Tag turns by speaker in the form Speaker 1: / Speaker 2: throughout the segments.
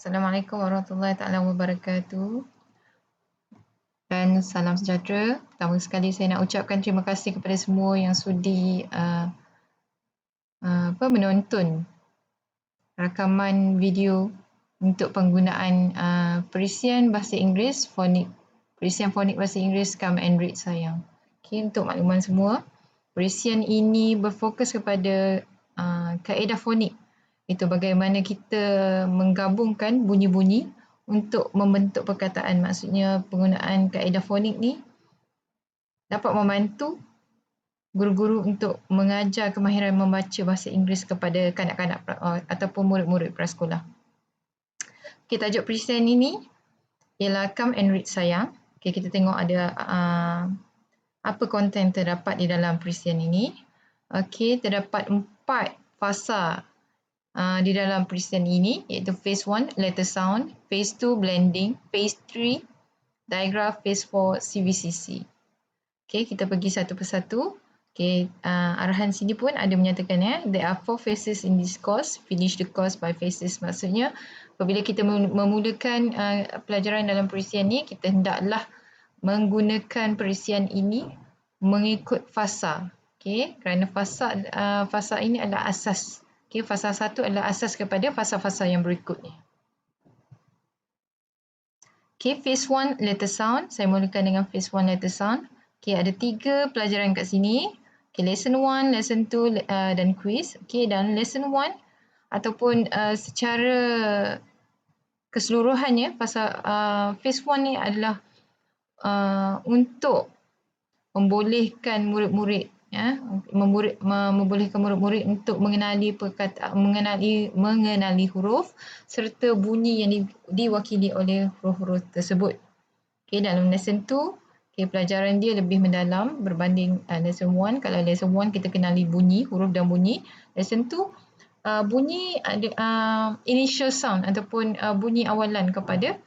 Speaker 1: Assalamualaikum warahmatullahi taala wabarakatuh dan salam sejahtera. Pertama sekali saya nak ucapkan terima kasih kepada semua yang sudi menonton rakaman video untuk penggunaan perisian bahasa Inggeris perisian fonik bahasa Inggeris Come and Read sayang. Okey, untuk makluman semua, perisian ini berfokus kepada kaedah fonik. Itu bagaimana kita menggabungkan bunyi-bunyi untuk membentuk perkataan. Maksudnya penggunaan kaedah fonik ni dapat membantu guru-guru untuk mengajar kemahiran membaca bahasa Inggeris kepada kanak-kanak ataupun murid-murid prasekolah. Okay, tajuk perisian ini ialah Come and Read sayang. Okay, kita tengok ada apa konten terdapat di dalam perisian ini. Okay, terdapat 4 fasa di dalam perisian ini, iaitu phase 1 letter sound, phase 2 blending, phase 3 diagram, phase 4 CVCC. Okay, kita pergi satu persatu. Okay, arahan sini pun ada menyatakan there are 4 phases in this course, finish the course by phases. Maksudnya apabila kita memulakan pelajaran dalam perisian ni, kita hendaklah menggunakan perisian ini mengikut fasa. Okay, kerana fasa ini adalah asas. Okay, fasa 1 adalah asas kepada fasa-fasa yang berikutnya. Okay, phase 1 letter sound. Saya mulakan dengan phase 1 letter sound. Okay, ada 3 pelajaran kat sini. Okay, lesson 1, lesson 2 dan quiz. Okay, dan lesson 1 ataupun secara keseluruhannya, phase 1 ni adalah untuk membolehkan murid-murid membolehkan murid-murid untuk mengenali huruf serta bunyi yang diwakili oleh huruf-huruf tersebut. Okay, dalam lesson 2, okay, pelajaran dia lebih mendalam berbanding lesson 1. Kalau lesson 1 kita kenali bunyi, huruf dan bunyi. Lesson 2 bunyi initial sound ataupun bunyi awalan kepada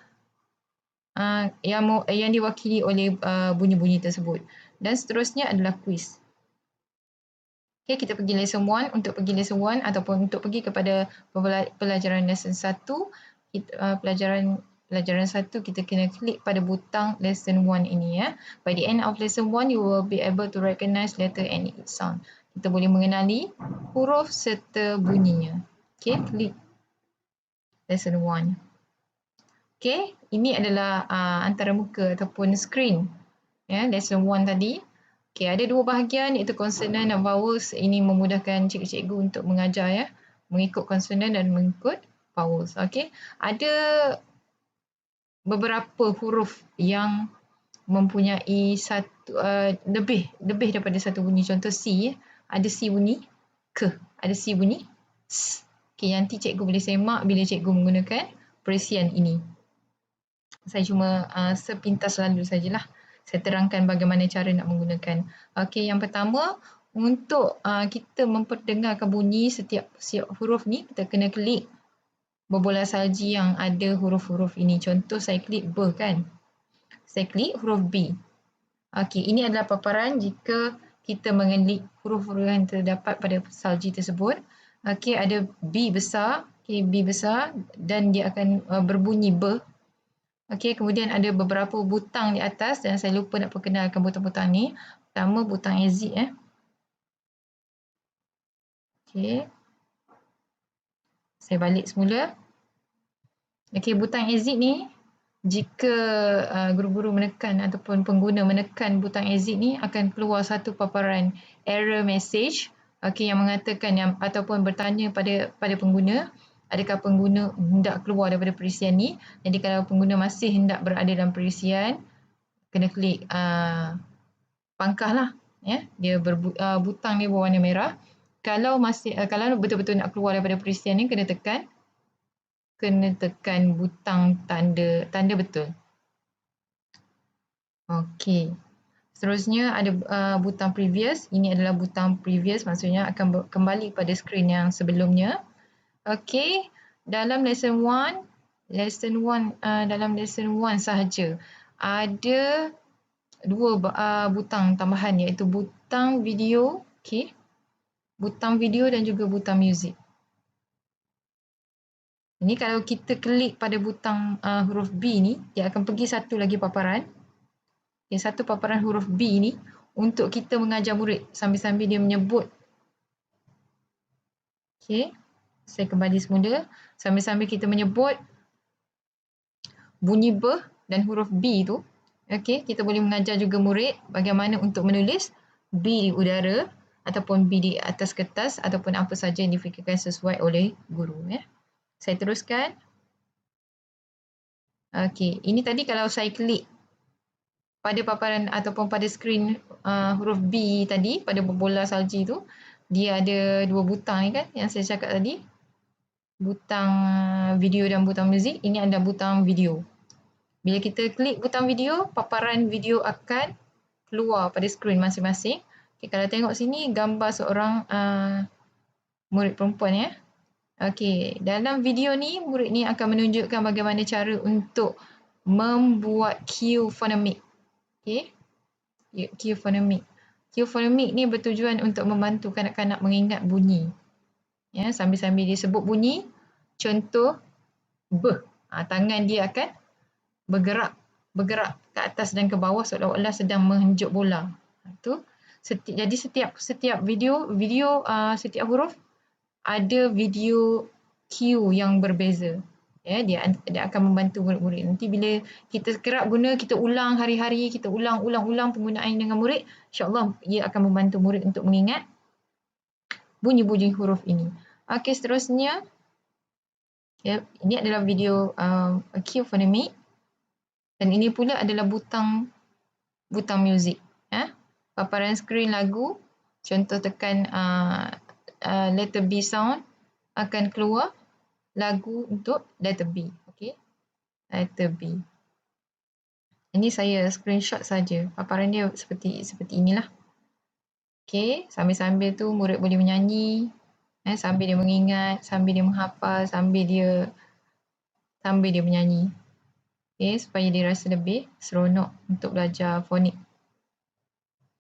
Speaker 1: yang diwakili oleh bunyi-bunyi tersebut. Dan seterusnya adalah quiz. Okay, kita pergi lesson 1. Untuk pergi lesson 1 ataupun untuk pergi kepada pelajaran lesson 1, pelajaran 1 kita kena klik pada butang lesson 1 ini ya. By the end of lesson 1, you will be able to recognize letter and its sound. Kita boleh mengenali huruf serta bunyinya. Okay, klik lesson 1. Okay, ini adalah antaramuka ataupun screen ya, lesson 1 tadi. Okay, ada 2 bahagian iaitu consonant dan vowels. Ini memudahkan cikgu-cikgu untuk mengajar ya, mengikut consonant dan mengikut vowels. Okay, ada beberapa huruf yang mempunyai lebih daripada satu bunyi. Contoh C, ada C bunyi K, ada C bunyi S. Okay, nanti cikgu boleh semak bila cikgu menggunakan perisian ini. Saya cuma sepintas lalu sajalah. Saya terangkan bagaimana cara nak menggunakan. Okey, yang pertama, untuk kita memperdengarkan bunyi setiap huruf ni, kita kena klik berbola salji yang ada huruf-huruf ini. Contoh saya klik B kan. Saya klik huruf B. Okey, ini adalah paparan jika kita mengelik huruf-huruf yang terdapat pada salji tersebut. Okey, ada B besar. Okey, B besar dan dia akan berbunyi B. Okey, kemudian ada beberapa butang di atas dan saya lupa nak perkenalkan butang-butang ni. Pertama, butang exit Okey. Saya balik semula. Okey, butang exit ni jika guru-guru menekan ataupun pengguna menekan butang exit ni akan keluar satu paparan error message yang mengatakan ataupun bertanya pada pengguna, adakah pengguna hendak keluar daripada perisian ni. Jadi kalau pengguna masih hendak berada dalam perisian, kena klik pangkah lah ya. Dia butang dia berwarna merah. Kalau betul-betul nak keluar daripada perisian ni, kena tekan butang tanda betul. Okey. Seterusnya ada butang previous. Ini adalah butang previous, maksudnya akan kembali pada skrin yang sebelumnya. Okey, dalam lesson 1 sahaja ada 2 butang tambahan iaitu butang video, okey. Butang video dan juga butang music. Ini kalau kita klik pada butang huruf B ni, dia akan pergi satu lagi paparan. Okay, satu paparan huruf B ni untuk kita mengajar murid sambil-sambil dia menyebut. Okay, saya kembali semula. Sambil-sambil kita menyebut bunyi B dan huruf B tu. Okay, kita boleh mengajar juga murid bagaimana untuk menulis B di udara ataupun B di atas kertas ataupun apa saja yang difikirkan sesuai oleh guru. Saya teruskan. Okey, ini tadi kalau saya klik pada paparan ataupun pada skrin huruf B tadi, pada bola salji tu, dia ada dua butang ni kan yang saya cakap tadi. Butang video dan butang muzik. Ini adalah butang video. Bila kita klik butang video, paparan video akan keluar pada skrin masing-masing. Okay, kalau tengok sini gambar seorang murid perempuan ya. Okey, dalam video ni murid ni akan menunjukkan bagaimana cara untuk membuat cue fonemik. Okey. Cue fonemik. Cue fonemik ni bertujuan untuk membantu kanak-kanak mengingat bunyi. Ya, sambil-sambil dia sebut bunyi, contoh B. Tangan dia akan bergerak ke atas dan ke bawah seolah-olah sedang menghunjuk bola. Jadi setiap video setiap huruf ada video cue yang berbeza. Ya, dia akan membantu murid-murid. Nanti bila kita kerap guna, kita ulang hari-hari, kita ulang penggunaan dengan murid, insya-Allah ia akan membantu murid untuk mengingat bunyi-bunyi huruf ini. Okey, seterusnya ya, ini adalah video cue fonemik dan ini pula adalah butang muzik. Paparan skrin lagu, contoh tekan letter B sound, akan keluar lagu untuk letter B. Okey. Letter B. Ini saya screenshot saja. Paparan dia seperti inilah. Okey, sambil-sambil tu murid boleh menyanyi, sambil dia mengingat, sambil dia menghafal, sambil dia menyanyi. Okey, supaya dia rasa lebih seronok untuk belajar fonik.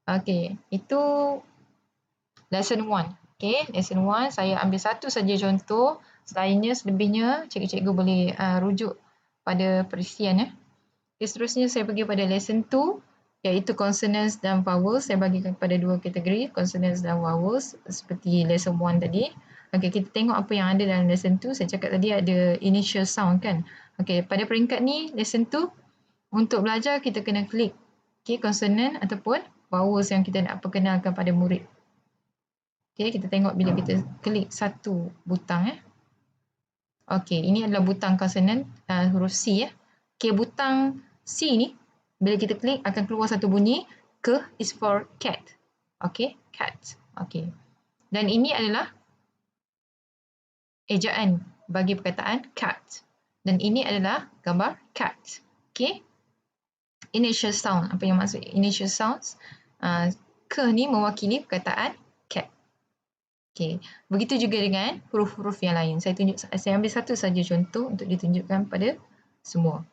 Speaker 1: Okey, itu lesson 1. Okey, lesson 1 saya ambil satu saja contoh. Selainnya, selebihnya cikgu-cikgu boleh rujuk pada perisian. Okay, seterusnya saya pergi pada lesson 2 iaitu consonants dan vowels. Saya bagikan kepada dua kategori, consonants dan vowels seperti lesson 1 tadi. Okey, kita tengok apa yang ada dalam lesson 2. Saya cakap tadi ada initial sound kan. Okey, pada peringkat ni lesson 2 untuk belajar kita kena klik consonant ataupun vowels yang kita nak perkenalkan pada murid. Okey, kita tengok bila kita klik satu butang. Okey, ini adalah butang consonant huruf C. Okey, butang C ni bila kita klik akan keluar satu bunyi. K is for cat. Okey, cat. Okey. Dan ini adalah ejaan bagi perkataan cat. Dan ini adalah gambar cat. Okey. Initial sound. Apa yang maksud initial sounds? K ni mewakili perkataan cat. Okey, begitu juga dengan huruf-huruf yang lain. Saya ambil satu saja contoh untuk ditunjukkan pada semua.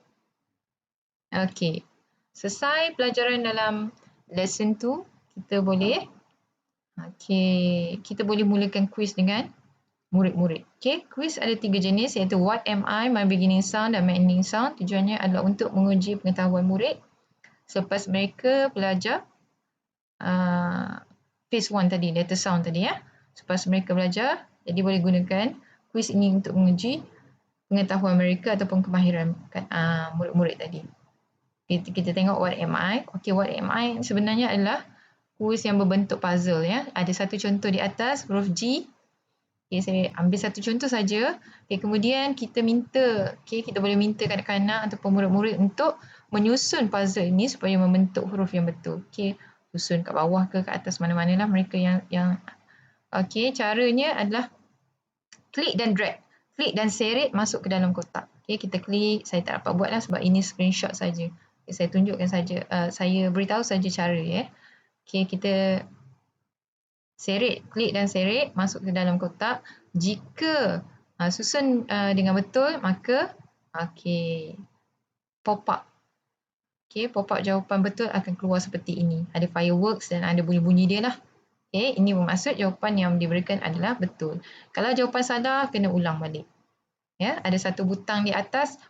Speaker 1: Okey, selesai pelajaran dalam lesson 2, kita boleh mulakan kuis dengan murid-murid. Okey, kuis ada 3 jenis iaitu what am I, my beginning sound dan my ending sound. Tujuannya adalah untuk menguji pengetahuan murid selepas mereka belajar phase 1 tadi, letter sound tadi ya. Selepas mereka belajar, jadi boleh gunakan kuis ini untuk menguji pengetahuan mereka ataupun kemahiran murid-murid tadi. Kita tengok what am I. Okey, what am I sebenarnya adalah kuis yang berbentuk puzzle ya. Ada satu contoh di atas huruf G. Okey, saya ambil satu contoh saja. Okey, kemudian kita boleh minta kanak-kanak ataupun murid-murid untuk menyusun puzzle ini supaya membentuk huruf yang betul. Okey, susun kat bawah ke atas, mana-manalah mereka yang okey, caranya adalah klik dan drag. Klik dan seret masuk ke dalam kotak. Okey, kita klik. Saya tak dapat buatlah sebab ini screenshot saja. Okay, saya tunjukkan saja. Saya beritahu saja cara ya. Okey, kita seret, klik dan seret masuk ke dalam kotak. Jika susun dengan betul, maka pop up. Okey, pop up jawapan betul akan keluar seperti ini. Ada fireworks dan ada bunyi-bunyi dia lah. Okey, ini bermaksud jawapan yang diberikan adalah betul. Kalau jawapan salah, kena ulang balik. Ya, ada satu butang di atas.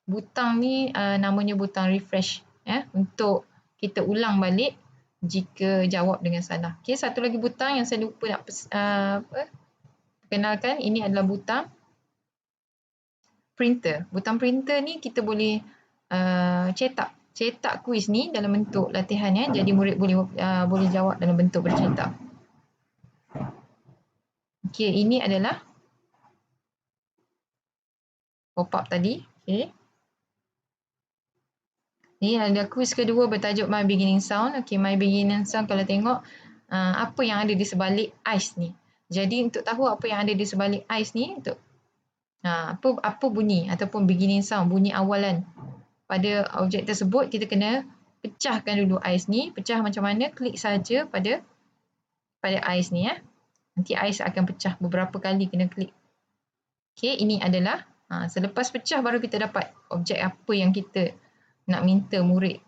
Speaker 1: Butang ni namanya butang refresh, ya, untuk kita ulang balik jika jawab dengan salah. Okey, satu lagi butang yang saya lupa nak perkenalkan, ini adalah butang printer. Butang printer ni kita boleh cetak kuis ni dalam bentuk latihan, ya. Jadi murid boleh jawab dalam bentuk bercetak. Okey, ini adalah pop-up tadi. Okey. Ni ada kuis kedua bertajuk My Beginning Sound. Okey, My Beginning Sound kalau tengok apa yang ada di sebalik ice ni. Jadi untuk tahu apa yang ada di sebalik ice ni, untuk apa bunyi ataupun beginning sound, bunyi awalan pada objek tersebut, kita kena pecahkan dulu ice ni. Pecah macam mana? Klik saja pada ice ni, ya. Nanti ice akan pecah beberapa kali, kena klik. Okey, ini adalah selepas pecah baru kita dapat objek apa yang kita nak minta murid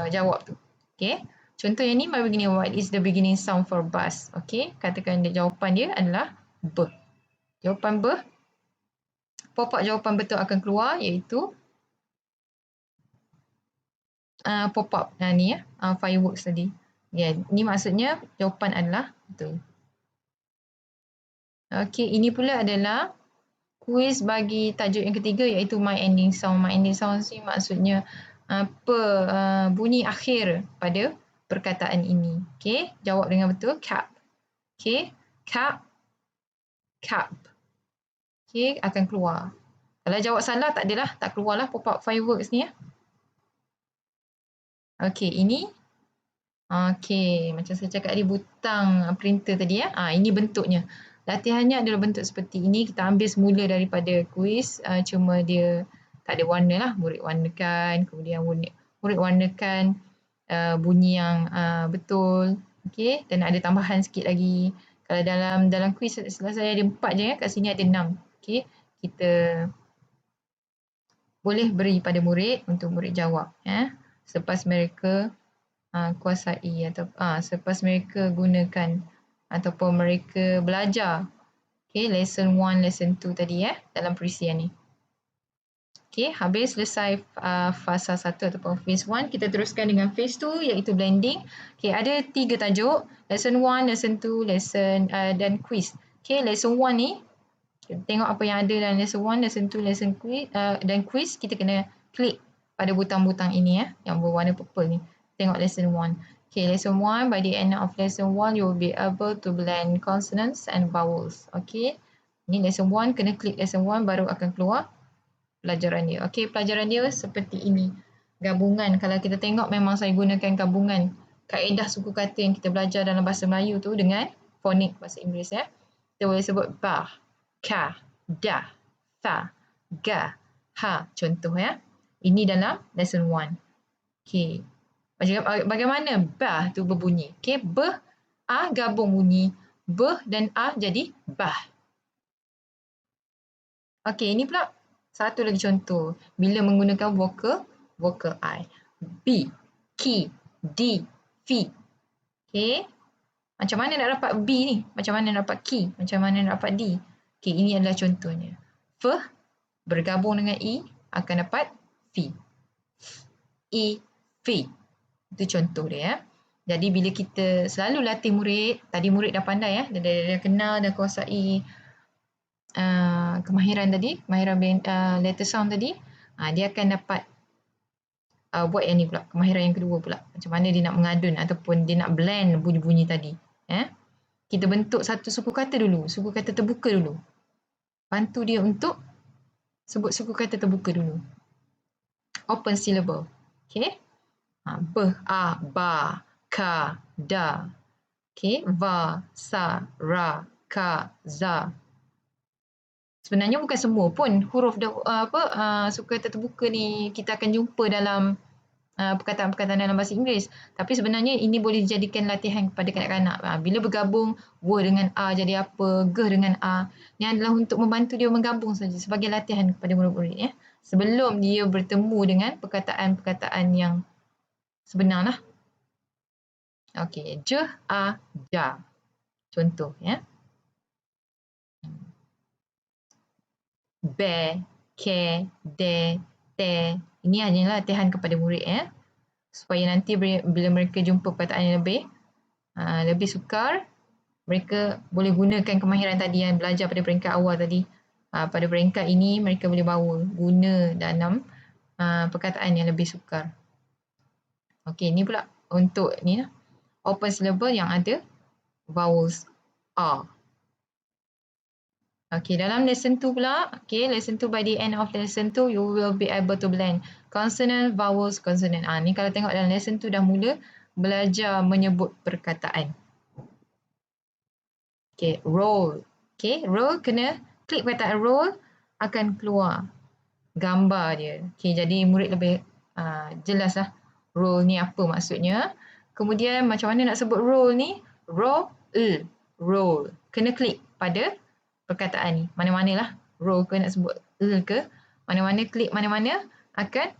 Speaker 1: jawab tu. Okey. Contoh yang ni, my beginning, what is the beginning sound for bus? Okey, katakan jawapan dia adalah B. Jawapan B, pop-up jawapan betul akan keluar, iaitu pop-up ni, ya, fireworks tadi. Ya, ni maksudnya jawapan adalah betul. Okey, ini pula adalah kuis bagi tajuk yang ketiga, iaitu my ending sound. My ending sound ni maksudnya apa bunyi akhir pada perkataan ini. Okey, jawab dengan betul. Cap. Okey, cap. Okey, akan keluar. Kalau jawab salah, tak adalah, tak keluarlah pop-up fireworks ni, ya. Okey, ini okey, macam saya cakap tadi, butang printer tadi, ya. Ini bentuknya. Latihannya adalah bentuk seperti ini. Kita ambil semula daripada kuis, cuma dia tak ada warna lah. Murid warnakan, kemudian murid warnakan bunyi yang betul. Okey, dan ada tambahan sikit lagi. Kalau dalam kuis saya ada 4 je, ya. Kat sini ada 6. Okey, kita boleh beri pada murid untuk murid jawab, ya. Selepas mereka kuasai atau selepas mereka gunakan ataupun mereka belajar, okay, lesson 1, lesson 2 tadi, ya, dalam perisian ni. Okay, habis selesai fasa 1 ataupun phase 1, kita teruskan dengan phase 2, iaitu blending. Okay, ada 3 tajuk, lesson 1, lesson 2, lesson dan quiz. Okay, lesson 1 ni, kita tengok apa yang ada dalam lesson 1, lesson 2, lesson quiz, dan quiz. Kita kena klik pada butang-butang ini, ya, yang berwarna purple ni. Tengok lesson 1. Okay, lesson 1, by the end of lesson 1, you will be able to blend consonants and vowels. Okay, ni lesson 1, kena klik lesson 1 baru akan keluar pelajaran dia. Okay, pelajaran dia seperti ini. Gabungan, kalau kita tengok memang saya gunakan gabungan kaedah suku kata yang kita belajar dalam bahasa Melayu tu dengan fonik bahasa Inggeris, ya. Kita boleh sebut bah, ka, da, fa, ga, ha. Contoh, ya. Ini dalam lesson 1. Okay. Bagaimana bah tu berbunyi? Okay, beh, gabung bunyi. Beh dan jadi bah. Okay, ini pula satu lagi contoh. Bila menggunakan vokal I. B, ki, di, fi. Okay. Macam mana nak dapat B ni? Macam mana nak dapat ki? Macam mana nak dapat di? Okay, ini adalah contohnya. F bergabung dengan I akan dapat fi. I, fi. Itu contoh dia, ya. Jadi bila kita selalu latih murid, tadi murid dah pandai, ya. Dia kenal, dah kuasai kemahiran tadi, kemahiran letter sound tadi, dia akan dapat buat yang ni pula, kemahiran yang kedua pula. Macam mana dia nak mengadun ataupun dia nak blend bunyi-bunyi tadi, ya. Kita bentuk satu suku kata dulu, suku kata terbuka dulu. Bantu dia untuk sebut suku kata terbuka dulu. Open syllable. Okay. Be, ba, ka, da. Okay. Va, sa, ra, ka, za. Sebenarnya bukan semua pun huruf suku kata terbuka ni kita akan jumpa dalam perkataan-perkataan dalam bahasa Inggeris. Tapi sebenarnya ini boleh dijadikan latihan kepada kanak-kanak. Bila bergabung w dengan a jadi apa, g dengan a. Ini adalah untuk membantu dia menggabung saja sebagai latihan kepada murid-murid, ya. Sebelum dia bertemu dengan perkataan-perkataan yang sebenarlah. Okey, je, a, ja. Contoh, ya. be, ke, de, te. Ini hanyalah latihan kepada murid supaya nanti bila mereka jumpa perkataan yang lebih sukar, mereka boleh gunakan kemahiran tadi yang belajar pada peringkat awal tadi. Pada peringkat ini mereka boleh bawa guna dalam perkataan yang lebih sukar. Okey, ni pula untuk ni lah, open syllable yang ada vowels R. Okay, dalam lesson 2 pula, okay, lesson 2 by the end of lesson 2, you will be able to blend consonant, vowels, consonant. Ni kalau tengok dalam lesson 2 dah mula belajar menyebut perkataan. Okay, roll. Okay, roll kena klik perkataan roll, akan keluar gambar dia. Okay, jadi murid lebih jelas lah roll ni apa maksudnya. Kemudian macam mana nak sebut roll ni? Roll, roll. Kena klik pada perkataan ni. Mana-mana lah. Roll ke nak sebut ke. Mana-mana klik mana-mana akan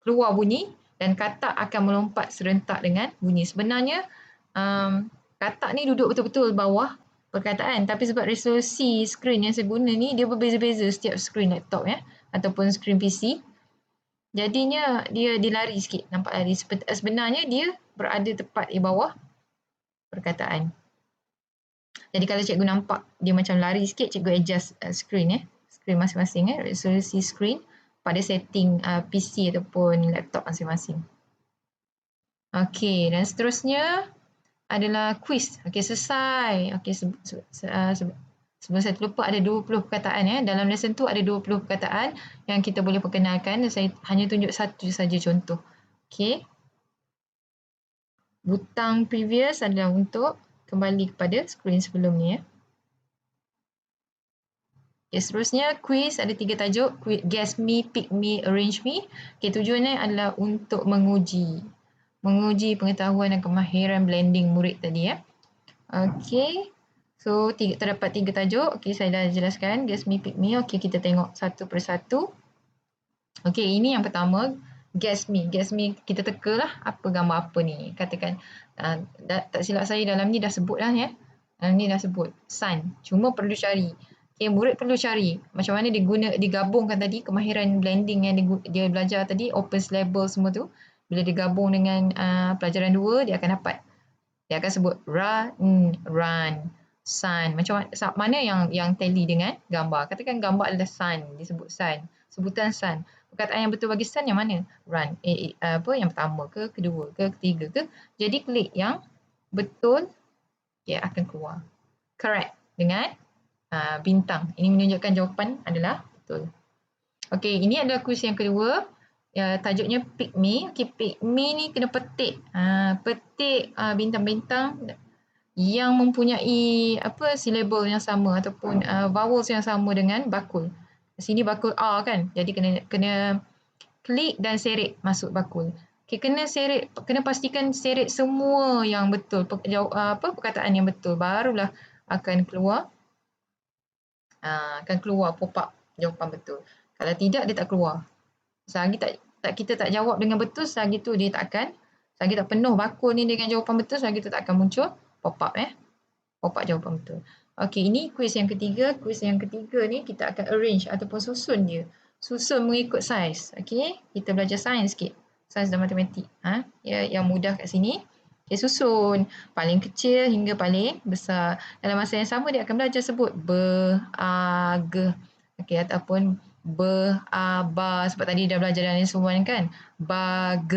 Speaker 1: keluar bunyi dan katak akan melompat serentak dengan bunyi. Sebenarnya katak ni duduk betul-betul bawah perkataan. Tapi sebab resolusi skrin yang saya guna ni dia berbeza-beza setiap skrin laptop ataupun skrin PC. Jadinya dia lari sikit. Nampak lari. Sebenarnya dia berada tepat di bawah perkataan. Jadi kalau cikgu nampak dia macam lari sikit, cikgu adjust screen screen masing-masing resolusi screen pada setting PC ataupun laptop masing-masing. Okey, dan seterusnya adalah quiz. Okey, selesai. Okey, sebelum saya terlupa ada 20 perkataan dalam lesson tu ada 20 perkataan yang kita boleh perkenalkan. Saya hanya tunjuk satu saja contoh. Okey. Butang previous adalah untuk kembali kepada skrin sebelum ni Okay, seterusnya quiz ada 3 tajuk. Guess me, pick me, arrange me. Okay, tujuannya adalah untuk menguji pengetahuan dan kemahiran blending murid tadi Okay. So terdapat 3 tajuk. Okay, saya dah jelaskan. Guess me, pick me. Okay, kita tengok satu persatu. Okay, ini yang pertama. Guess me. Guess me, kita teka lah apa gambar apa ni. Katakan, tak silap saya dalam ni dah sebut lah Dalam ni dah sebut. Sun. Cuma perlu cari. Okay, murid perlu cari macam mana digabungkan tadi kemahiran blending yang dia belajar tadi, open syllable semua tu. Bila digabung dengan pelajaran 2, dia akan dapat. Dia akan sebut run, sun. Macam mana yang tally dengan gambar. Katakan gambar adalah sun, disebut sun. Sebutan sun. Perkataan yang betul bagi sun yang mana? Run. Yang pertama ke, kedua ke, ketiga ke. Jadi klik yang betul, dia akan keluar. Correct dengan bintang. Ini menunjukkan jawapan adalah betul. Okey, ini adalah kuis yang kedua. Tajuknya pick me. Okey, pick me ni kena petik. Petik bintang-bintang yang mempunyai syllable yang sama ataupun vowels yang sama dengan bakul. Sini bakul R kan. Jadi kena klik dan seret masuk bakul. Okey, kena pastikan seret semua yang betul. Perkataan yang betul barulah akan keluar pop up jawapan betul. Kalau tidak, dia tak keluar. Selagi kita tak jawab dengan betul, selagi tu dia tak akan, selagi tak penuh bakul ni dengan jawapan betul, selagi tu tak akan muncul pop up pop up jawapan betul. Okey, ini kuis yang ketiga. Kuis yang ketiga ni kita akan arrange ataupun susun dia. Susun mengikut saiz. Okey, kita belajar sains sikit. Sains dan matematik. Yang mudah kat sini. Okay, susun paling kecil hingga paling besar. Dalam masa yang sama dia akan belajar sebut ge. Okey, ataupun ba. Sebab tadi dah belajar dalam lesson 1 kan. Bag.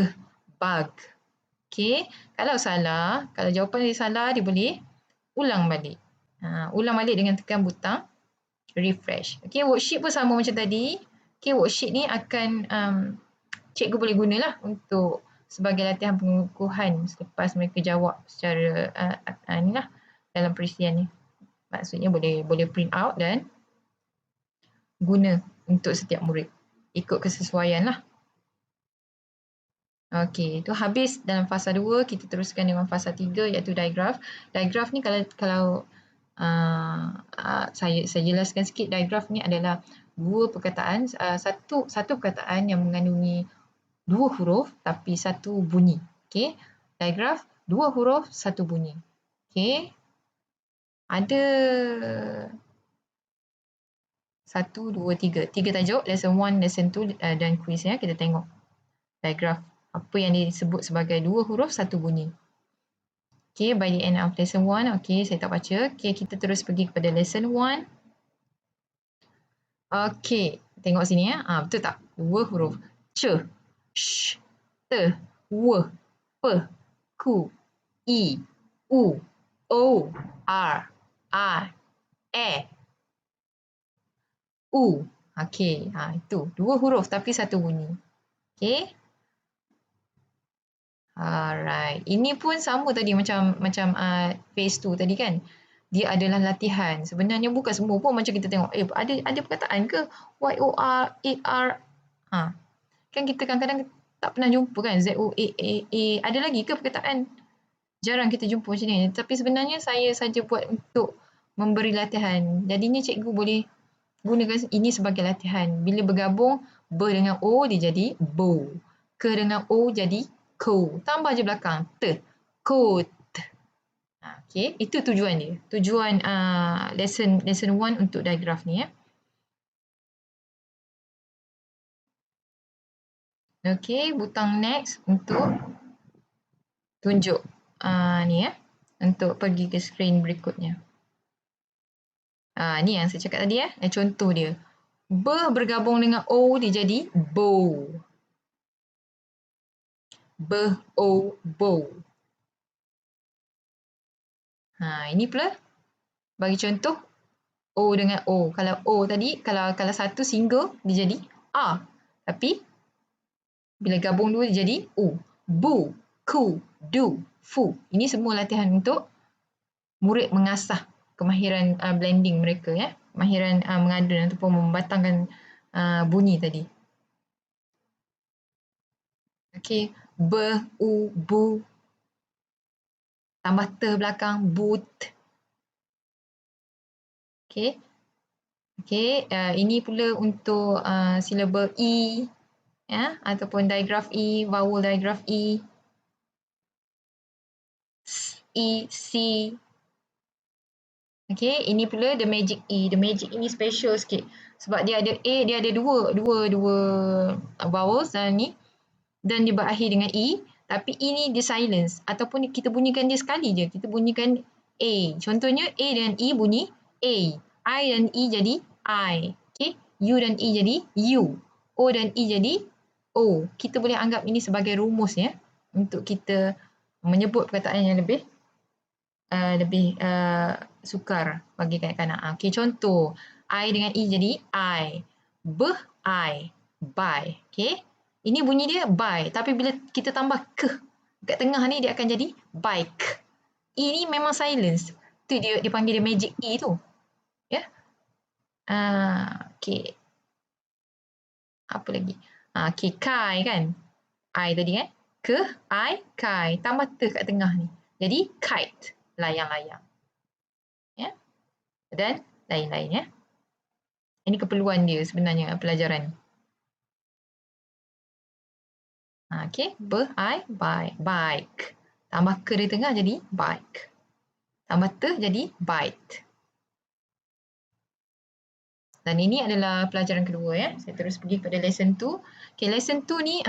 Speaker 1: Okey, kalau salah, kalau jawapan dia salah, dia boleh ulang balik. Ulang balik dengan tekan butang refresh. Okey, worksheet pun sama macam tadi. Okey, worksheet ni akan cikgu boleh gunalah untuk sebagai latihan pengukuhan selepas mereka jawab secara inilah dalam perisian ni. Maksudnya boleh print out dan guna untuk setiap murid ikut kesesuaian lah. Okey, itu habis dalam fasa 2. Kita teruskan dengan fasa 3 iaitu digraph. Digraph ni kalau saya jelaskan sikit. Digraph ni adalah dua perkataan, satu perkataan yang mengandungi 2 huruf tapi 1 bunyi. Okey. Digraph 2 huruf 1 bunyi. Okey. Ada 1, 2, 3. 3 tajuk, lesson 1, lesson 2 dan quiz ya. Kita tengok diagram apa yang disebut sebagai 2 huruf 1 bunyi. Okay, by the end of lesson 1, okay, saya tak baca. Okay, kita terus pergi kepada lesson 1. Okay, tengok sini ya. Betul tak? 2 huruf. C, sh, t, w, p, q, i, u, o, r, I, e, u. Okay, itu 2 huruf tapi 1 bunyi. Okay. Alright. Ini pun sama tadi macam phase 2 tadi kan. Dia adalah latihan. Sebenarnya bukan semua pun macam kita tengok. Ada perkataan ke? Y-O-R, 8R. Kan kita kadang-kadang tak pernah jumpa kan. Z-O-A-A-A. Ada lagi ke perkataan? Jarang kita jumpa macam ni. Tapi sebenarnya saya saja buat untuk memberi latihan. Jadinya cikgu boleh gunakan ini sebagai latihan. Bila bergabung, ber dengan O dia jadi bo. Ke dengan O jadi ko. Tambah je belakang. T. Coat. Okay. Itu tujuan dia. Tujuan lesson 1 untuk diagraf ni ya. Okay. Butang next untuk tunjuk ni ya. Untuk pergi ke screen berikutnya. Ni yang saya cakap tadi ya. Contoh dia. Ber bergabung dengan O dia jadi bow. Bow. Ini pula bagi contoh O dengan O. Kalau O tadi, kalau satu single dia jadi A. Tapi bila gabung dua dia jadi U. Bu, ku, du, fu. Ini semua latihan untuk murid mengasah kemahiran blending mereka ya. Kemahiran mengadun ataupun membatangkan bunyi tadi. Okey, be, u, bu. Tambah te belakang, boot. Okey. Okey, ini pula untuk silabel E ya, ataupun diagraf E, vowel diagraf E. E, C. Okey, ini pula the magic E. The magic ini special sikit sebab dia ada A, dia ada dua vowels ni dan dia berakhir dengan E, tapi E ni dia silence ataupun kita bunyikan dia sekali je. Kita bunyikan A. Contohnya A dan E bunyi A. I dan E jadi I. Okey, U dan E jadi U. O dan E jadi O. Kita boleh anggap ini sebagai rumus ya untuk kita menyebut perkataan yang lebih sukar bagi kanak-kanak. Okey, contoh I dengan E jadi I. I. Buy. Okey. Ini bunyi dia buy. Tapi bila kita tambah ke kat tengah ni dia akan jadi bike. E ni memang silence. Tu dia panggil dia magic E tu. Ya. Okey. Apa lagi? Okey, kai kan. I tadi kan. Ke, I, kai. Tambah te kat tengah ni. Jadi kite. Layang-layang. Ya. Dan lain-lain ya. Ini keperluan dia sebenarnya pelajaran. Okey, I, buy, bike. Tambah ke di tengah jadi bike. Tambah te jadi bite. Dan ini adalah pelajaran kedua ya. Saya terus pergi kepada lesson 2. Okey, lesson 2 ni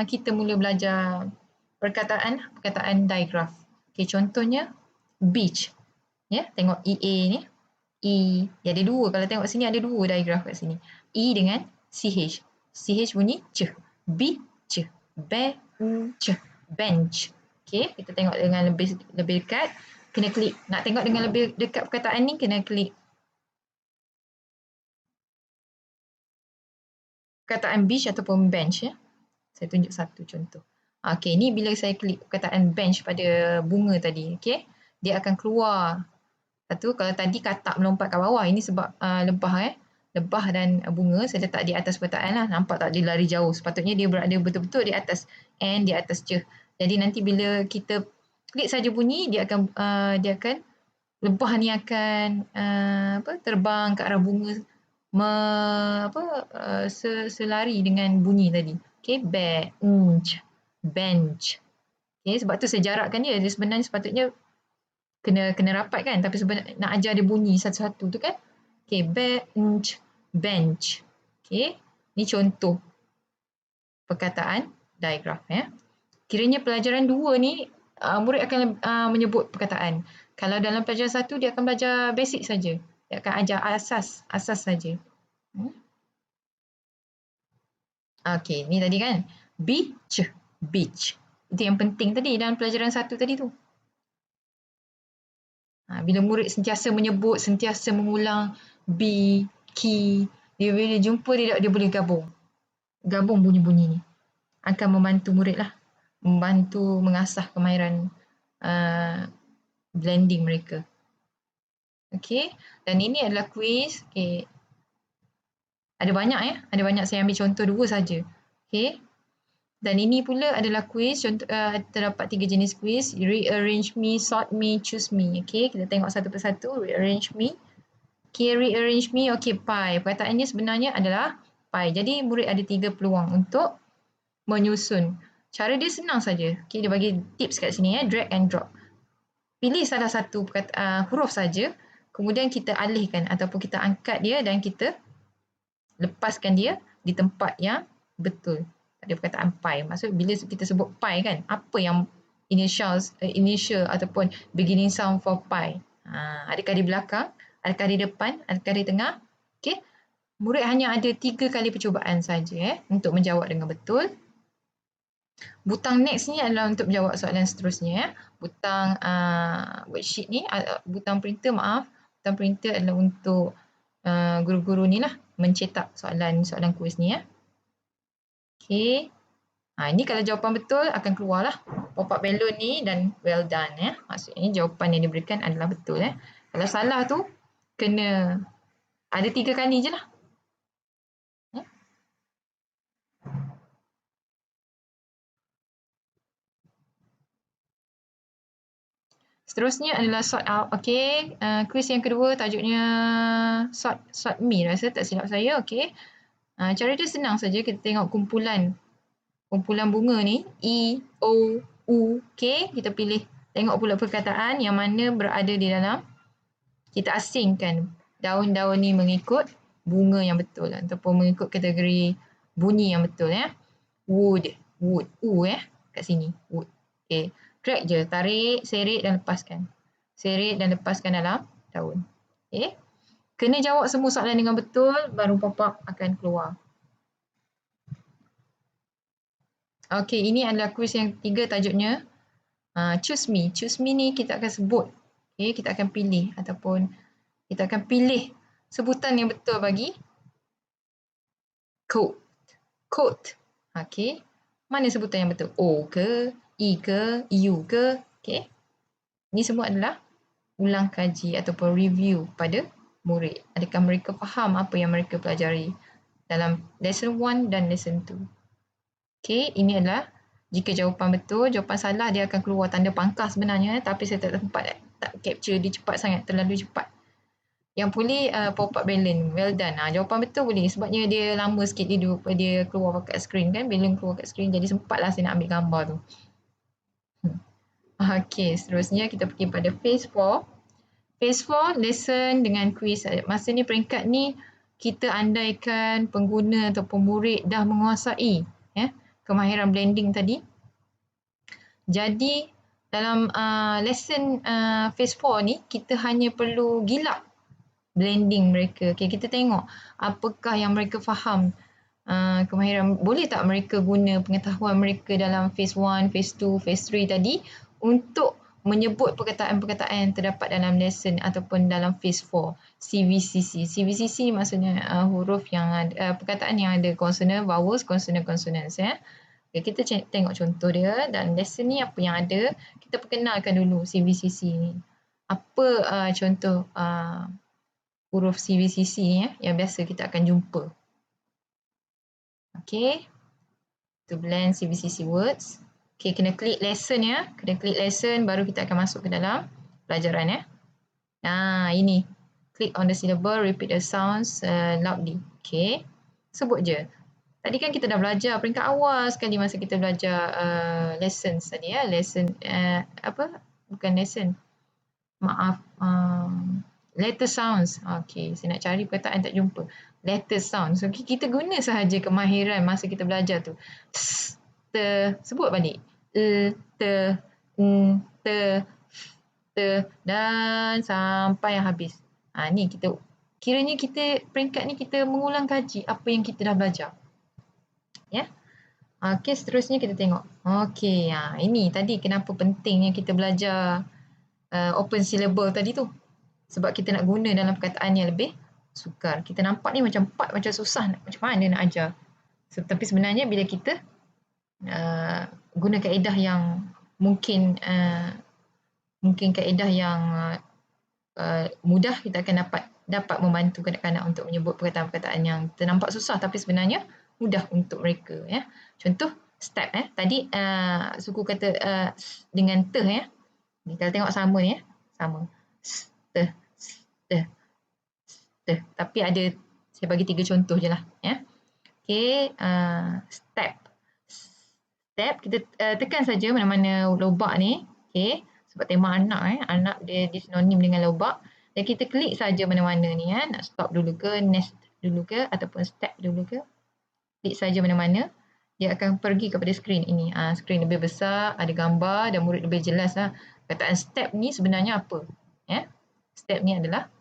Speaker 1: kita mula belajar perkataan diagraf. Okey, contohnya beach. Ya, tengok EA ni. E, dia ada dua. Kalau tengok sini ada dua diagraf kat sini. E dengan CH. CH bunyi C. B, C. Bench. Bench. Okey, kita tengok dengan lebih dekat. Kena klik. Nak tengok dengan lebih dekat perkataan ni, kena klik perkataan beach ataupun bench ya. Saya tunjuk satu contoh. Okey, ni bila saya klik perkataan bench pada bunga tadi, okey, dia akan keluar. Satu, kalau tadi katak melompat ke bawah, ini sebab lebah lebah dan bunga saya letak di atas perkataan lah. Nampak tak dia lari jauh? Sepatutnya dia berada betul-betul di atas and di atas je. Jadi nanti bila kita klik saja bunyi, dia akan lebah ni akan terbang ke arah bunga selari dengan bunyi tadi. Okey, bench. Okey, sebab tu saya jarakkan dia. Dia sebenarnya sepatutnya kena rapat kan, tapi sebenarnya nak ajar dia bunyi satu-satu tu kan. Okey, bench, bench. Okey, ni contoh perkataan diagraph ya. Kiranya pelajaran 2 ni murid akan menyebut perkataan. Kalau dalam pelajaran 1 dia akan belajar basic saja. Dia akan ajar asas saja. Okey, ni tadi kan beach. Itu yang penting tadi dalam pelajaran 1 tadi tu. Bila murid sentiasa menyebut, sentiasa mengulang be, key, dia bila jumpa dia boleh gabung bunyi-bunyi ni. Akan membantu murid lah, membantu mengasah kemahiran blending mereka. Okey, dan ini adalah kuis. Okey, ada banyak ya, ada banyak, saya ambil contoh 2 saja. Okey, dan ini pula adalah kuis. Contoh terdapat 3 jenis kuis: rearrange me, sort me, choose me. Okey, kita tengok satu persatu. Rearrange me. Okey, rearrange me. Okey, pie. Perkataannya sebenarnya adalah pie. Jadi murid ada 3 peluang untuk menyusun. Cara dia senang saja. Okey, dia bagi tips kat sini ya, drag and drop. Pilih salah satu huruf saja, kemudian kita alihkan ataupun kita angkat dia dan kita lepaskan dia di tempat yang betul. Ada perkataan pie. Maksud bila kita sebut pie kan, apa yang initial ataupun beginning sound for pie? Adakah di belakang, adakah di depan, adakah di tengah? Okey. Murid hanya ada 3 kali percubaan saja untuk menjawab dengan betul. Butang next ni adalah untuk menjawab soalan seterusnya. Butang worksheet ni, butang printer adalah untuk guru-guru ni lah mencetak soalan kuis ni ya. Okey. Ini kalau jawapan betul akan keluarlah pop-up balloon ni dan well done ya. Maksudnya jawapan yang diberikan adalah betul ya. Kalau salah tu kena ada 3 kali je lah. Seterusnya adalah sort out. Okey, kuis yang kedua tajuknya sort me rasa, tak silap saya. Okey. Cara dia senang saja, kita tengok kumpulan bunga ni, E, O, U, K, kita pilih. Tengok pula perkataan yang mana berada di dalam. Kita asingkan daun-daun ni mengikut bunga yang betul ataupun mengikut kategori bunyi yang betul ya. Wood, U ya, kat sini, wood. Okey, drag je, tarik, seret dan lepaskan. Seret dan lepaskan dalam daun. Okey. Kena jawab semua soalan dengan betul, baru pop-up akan keluar. Okey, ini adalah kuis yang ketiga tajuknya choose me. Choose me ni kita akan sebut. Okey, kita akan pilih ataupun kita akan pilih sebutan yang betul bagi coat. Okey. Mana sebutan yang betul? O ke, E ke, U ke? Okey. Ini semua adalah ulang kaji ataupun review pada murid. Adakah mereka faham apa yang mereka pelajari dalam lesson 1 dan lesson 2? Okey, ini adalah jika jawapan betul, jawapan salah dia akan keluar tanda pangkah sebenarnya, tapi saya tak sempat tak capture dia cepat sangat, terlalu cepat. Yang boleh pop-up balloon, well done. Jawapan betul boleh sebabnya dia lama sikit dia keluar kat skrin kan, balloon keluar kat skrin, jadi sempatlah saya nak ambil gambar tu. Okey, seterusnya kita pergi pada phase 4. Phase 4, lesson dengan quiz. Masa ni peringkat ni kita andaikan pengguna atau pemurid dah menguasai kemahiran blending tadi. Jadi dalam lesson phase 4 ni kita hanya perlu gilap blending mereka. Okay, kita tengok apakah yang mereka faham kemahiran. Boleh tak mereka guna pengetahuan mereka dalam phase 1, phase 2, phase 3 tadi untuk menyebut perkataan-perkataan yang terdapat dalam lesson ataupun dalam phase 4 CVCC. CVCC maksudnya huruf yang ada, perkataan yang ada consonant, vowels, consonant ya. Okay, kita tengok contoh dia dan lesson ni apa yang ada. Kita perkenalkan dulu CVCC ni. Apa contoh huruf CVCC ni yang biasa kita akan jumpa. Okay. To blend CVCC words. Okay, kena klik lesson ya. Kena klik lesson baru kita akan masuk ke dalam pelajaran ya. Ini. Click on the syllable, repeat the sounds loudly. Okay. Sebut je. Tadi kan kita dah belajar peringkat awal sekali masa kita belajar lessons tadi ya. Lesson, bukan lesson. Maaf. Letter sounds. Okey, saya nak cari perkataan tak jumpa. Letter sounds. Okey, kita guna sahaja kemahiran masa kita belajar tu. S, te, sebut balik. Te, te, dan sampai yang habis. Ni kita kiranya kita peringkat ni kita mengulang kaji apa yang kita dah belajar. Ya. Okey, seterusnya kita tengok. Okey, ini tadi kenapa pentingnya kita belajar open syllable tadi tu. Sebab kita nak guna dalam perkataan yang lebih sukar. Kita nampak ni macam macam susah, macam mana nak ajar. Tapi sebenarnya bila kita guna kaedah yang mungkin kaedah yang mudah, kita akan dapat membantu kanak-kanak untuk menyebut perkataan-perkataan yang ternampak susah tapi sebenarnya mudah untuk mereka. Ya. Contoh step. Tadi suku kata dengan te. Ya. Kalau tengok sama ni. Sama. Te. Tapi ada, saya bagi 3 contoh je lah. Ya. Okay, step. Kita tekan saja mana-mana lobak ni. Okay, sebab tema anak. Anak dia sinonim dengan lobak. Dan kita klik saja mana-mana ni. Nak stop dulu ke, next dulu ke, ataupun step dulu ke. Klik saja mana-mana. Dia akan pergi kepada skrin ini. Skrin lebih besar, ada gambar dan murid lebih jelas lah. Perkataan step ni sebenarnya apa? Ya. Step ni adalah,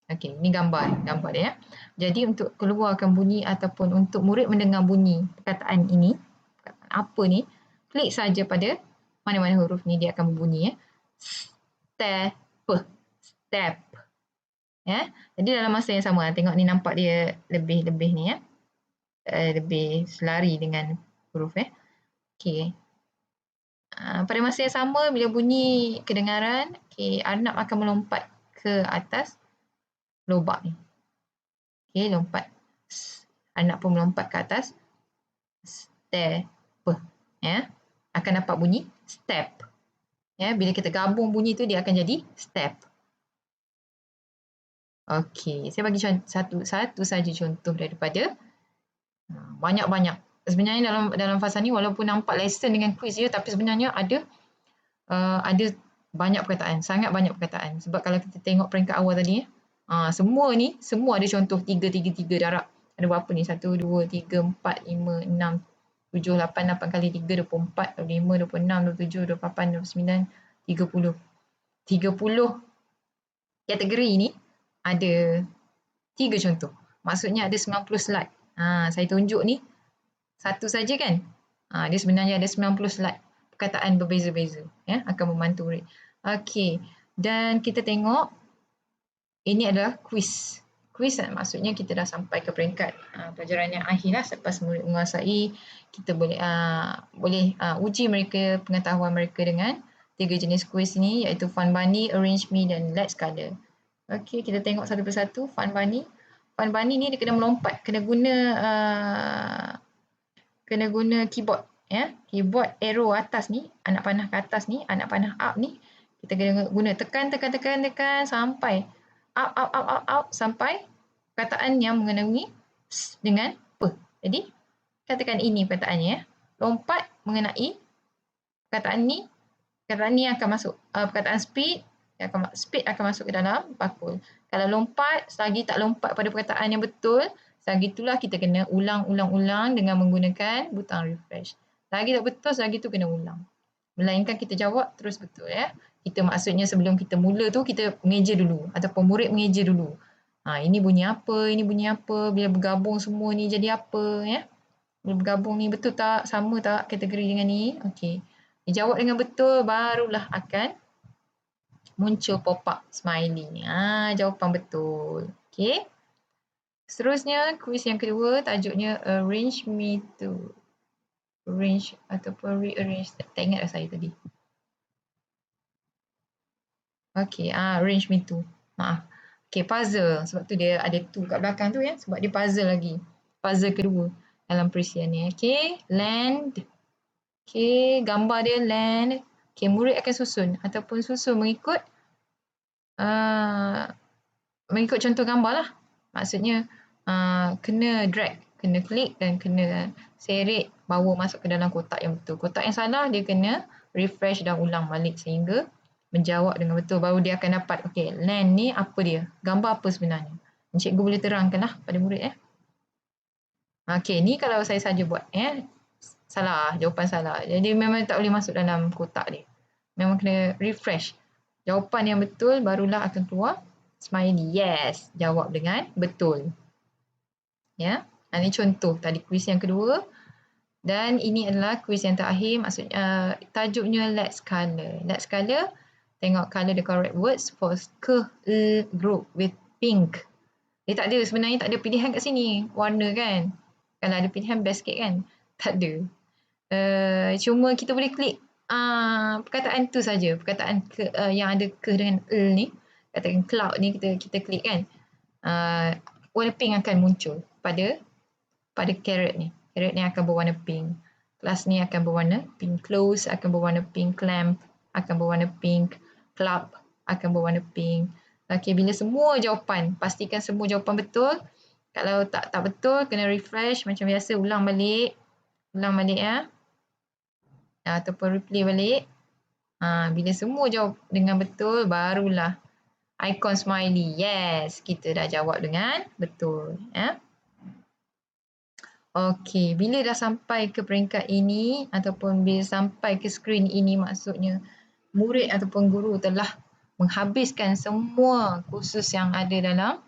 Speaker 1: okey, ni gambar dia. Jadi untuk keluarkan bunyi ataupun untuk murid mendengar bunyi perkataan ini, perkataan apa ni, klik saja pada mana-mana huruf ni, dia akan berbunyi. Step. Ya. Jadi dalam masa yang sama, tengok ni nampak dia lebih ni ya. Lebih selari dengan huruf Okey. Pada masa yang sama, bila bunyi kedengaran, Arnab akan melompat ke atas lobak ni. Okey, lompat. Arnab pun melompat ke atas. Step. Ya. Akan dapat bunyi step. Ya, bila kita gabung bunyi tu, dia akan jadi step. Okey, saya bagi satu saja contoh daripada banyak-banyak. Sebenarnya dalam fasa ni walaupun nampak lesson dengan quiz je, tapi sebenarnya ada banyak perkataan, sangat banyak perkataan. Sebab kalau kita tengok peringkat awal tadi, semua ada contoh 3 darab. Ada berapa ni? 1, 2, 3, 4, 5, 6, 7, 8 kali 3, 24, 25, 26, 27, 28, 29, 30. 30 kategori ni ada 3 contoh. Maksudnya ada 90 slide. Saya tunjuk ni satu saja kan. Dia sebenarnya ada 90 slide. Perkataan berbeza-beza. Ya, akan membantu murid. Okey. Dan kita tengok ini adalah quiz. Quiz maksudnya kita dah sampai ke peringkat pelajaran yang akhir lah. Selepas murid menguasai, kita boleh uji mereka, pengetahuan mereka dengan 3 jenis quiz ni, iaitu Fun Bunny, Arrange Me dan Let's Color. Okey, kita tengok satu persatu. Fun Bunny. Fun Bunny ni dia kena melompat, kena guna keyboard. Ya, keyboard arrow atas ni, anak panah ke atas ni, anak panah up ni, kita kena guna tekan sampai up sampai perkataan yang mengenai dengan pe. Jadi katakan ini perkataannya. Lompat mengenai perkataan ni akan masuk perkataan speed akan masuk ke dalam bakul. Kalau lompat, selagi tak lompat pada perkataan yang betul, selagi itulah kita kena ulang dengan menggunakan butang refresh. Selagi tak betul, selagi tu kena ulang. Melainkan kita jawab terus betul ya. Kita maksudnya sebelum kita mula tu, kita mengeja dulu ataupun murid mengeja dulu. Ini bunyi apa, bila bergabung semua ni jadi apa ya. Bila bergabung ni betul tak, sama tak kategori dengan ni. Okey. Dijawab dengan betul, barulah akan muncul pop-up smiley ni. Jawapan betul. Okey. Seterusnya, kuis yang kedua, tajuknya Arrange Me To. Arrange ataupun rearrange. Tak ingat dah saya tadi. Okey, Arrange Me To. Maaf. Okey, puzzle. Sebab tu dia ada tu kat belakang tu ya. Sebab dia puzzle lagi. Puzzle kedua dalam perisian ni. Okey, land. Okey, gambar dia land. Okey, murid akan susun ataupun susun mengikut contoh gambar lah. Maksudnya kena drag, kena klik dan kena seret bawa masuk ke dalam kotak yang betul. Kotak yang salah dia kena refresh dan ulang balik sehingga menjawab dengan betul, baru dia akan dapat, okey, land ni apa dia? Gambar apa sebenarnya? Cikgu boleh terangkanlah pada murid. Okey, ni kalau saya saja buat, salah, jawapan salah. Jadi memang tak boleh masuk dalam kotak dia. Memang kena refresh. Jawapan yang betul barulah akan keluar smiley. Yes, jawab dengan betul. Ya. Ini contoh tadi kuis yang kedua. Dan ini adalah kuis yang terakhir, maksudnya tajuknya let's color. Let's color, tengok color the correct words for group with pink. Dia tak ada, sebenarnya tak ada pilihan kat sini, warna kan. Kalau ada pilihan best sikit kan. Tak ada. Cuma kita boleh klik perkataan tu saja, perkataan yang ada ke dengan ni, katakan cloud ni kita klik kan. Warna pink akan muncul pada carrot ni. Carrot ni akan berwarna pink. Class ni akan berwarna pink. Close akan berwarna pink. Clamp akan berwarna pink. Club akan berwarna pink. Okey, bila semua jawapan, pastikan semua jawapan betul. Kalau tak betul, kena refresh macam biasa, ulang balik ya. Ataupun replay balik. Bila semua jawab dengan betul, barulah ikon smiley. Yes, kita dah jawab dengan betul. Okey, bila dah sampai ke peringkat ini ataupun bila sampai ke skrin ini, maksudnya murid ataupun guru telah menghabiskan semua kursus yang ada dalam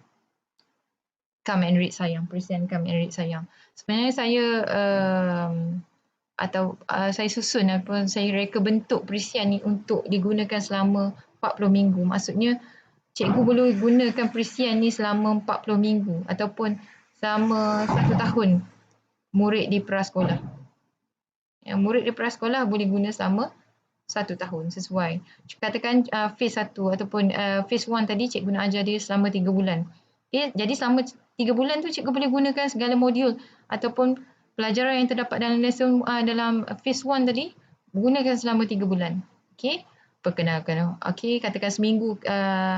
Speaker 1: Come and Read Sayang, perisian Come and Read Sayang. Sebenarnya saya saya susun ataupun saya reka bentuk perisian ni untuk digunakan selama 40 minggu. Maksudnya cikgu boleh gunakan perisian ni selama 40 minggu ataupun selama 1 tahun murid di prasekolah. Murid di prasekolah boleh guna selama 1 tahun sesuai. Katakan phase 1 ataupun phase 1 tadi cikgu nak ajar dia selama 3 bulan. Okay, jadi selama 3 bulan tu cikgu boleh gunakan segala modul ataupun pelajaran yang terdapat dalam lesson dalam phase 1 tadi, gunakan selama 3 bulan. Okey, perkenalkan. Okey, katakan seminggu,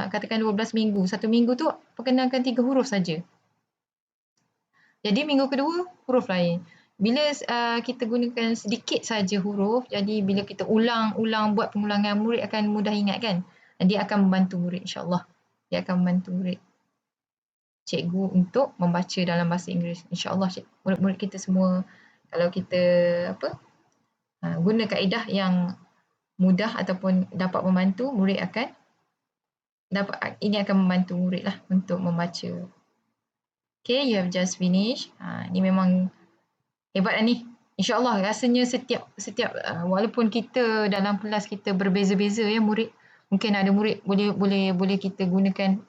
Speaker 1: katakan 12 minggu. 1 minggu tu perkenalkan 3 huruf saja. Jadi minggu kedua huruf lain. Bila kita gunakan sedikit saja huruf, jadi bila kita ulang-ulang buat pengulangan, murid akan mudah ingat kan. Dia akan membantu murid, insyaAllah. Dia akan membantu murid cikgu untuk membaca dalam bahasa Inggeris. InsyaAllah murid-murid kita semua, kalau kita guna kaedah yang mudah ataupun dapat membantu, murid akan ini akan membantu murid lah untuk membaca. Okay, you have just finished. Ni memang hebat lah ni. InsyaAllah rasanya setiap walaupun kita dalam kelas kita berbeza-beza ya murid. Mungkin ada murid boleh kita gunakan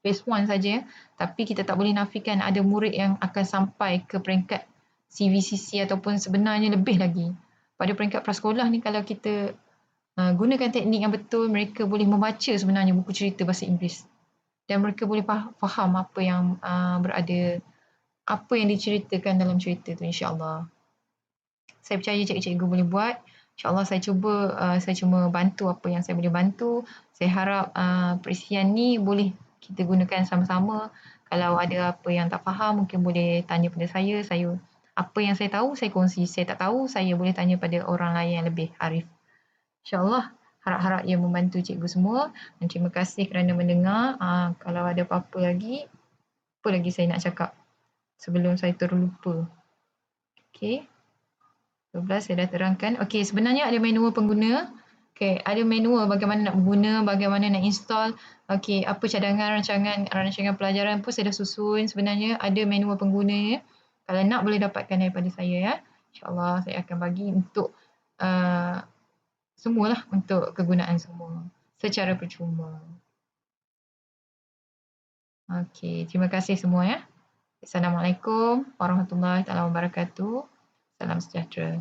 Speaker 1: phase 1 saja, tapi kita tak boleh nafikan ada murid yang akan sampai ke peringkat CVCC ataupun sebenarnya lebih lagi. Pada peringkat prasekolah ni, kalau kita gunakan teknik yang betul, mereka boleh membaca sebenarnya buku cerita bahasa Inggeris. Dan mereka boleh faham apa yang apa yang diceritakan dalam cerita tu, insyaAllah. Saya percaya cikgu-cikgu boleh buat. InsyaAllah saya cuma bantu apa yang saya boleh bantu. Saya harap perisian ni boleh kita gunakan sama-sama. Kalau ada apa yang tak faham, mungkin boleh tanya pada saya. Apa yang saya tahu, saya kongsi. Saya tak tahu, saya boleh tanya pada orang lain yang lebih arif. InsyaAllah harap-harap ia membantu cikgu semua. Dan terima kasih kerana mendengar. Kalau ada apa-apa lagi saya nak cakap sebelum saya terlupa. Okey. 12 saya dah terangkan. Okey, sebenarnya ada manual pengguna. Okey, ada manual bagaimana nak guna, bagaimana nak install. Okey, apa cadangan rancangan pelajaran pun saya dah susun. Sebenarnya ada manual penggunanya. Kalau nak boleh dapatkan daripada saya ya. InsyaAllah saya akan bagi untuk semualah, untuk kegunaan semua secara percuma. Okey, terima kasih semua ya. Assalamualaikum warahmatullahi wabarakatuh. Salam sejahtera.